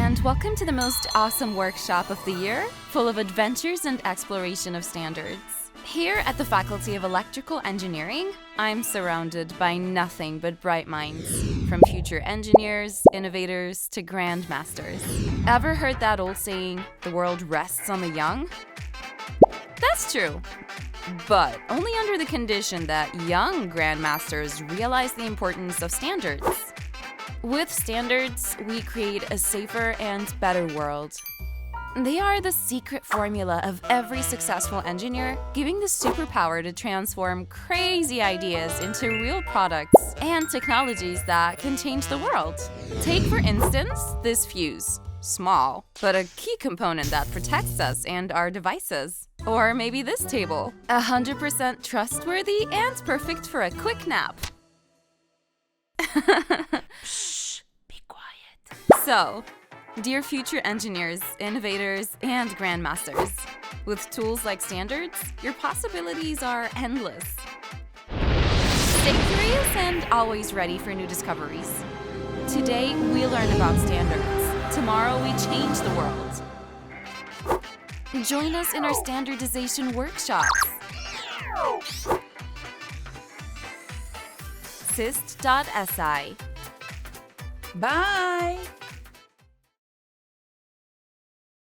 and welcome to the most awesome workshop of the year, full of adventures and exploration of standards. Here at the Faculty of Electrical Engineering, I'm surrounded by nothing but bright minds, from future engineers, innovators, to grandmasters. Ever heard that old saying, the world rests on the young? That's true, but only under the condition that young grandmasters realize the importance of standards. With standards, we create a safer and better world. They are the secret formula of every successful engineer, giving the superpower to transform crazy ideas into real products and technologies that can change the world. Take, for instance, this fuse. Small, but a key component that protects us and our devices. Or maybe this table. 100% trustworthy and perfect for a quick nap. Shh, be quiet. So, dear future engineers, innovators, and grandmasters, with tools like standards, your possibilities are endless. Stay curious and always ready for new discoveries. Today, we learn about standards. Tomorrow, we change the world. Join us in our standardization workshops. SIST.si. Bye!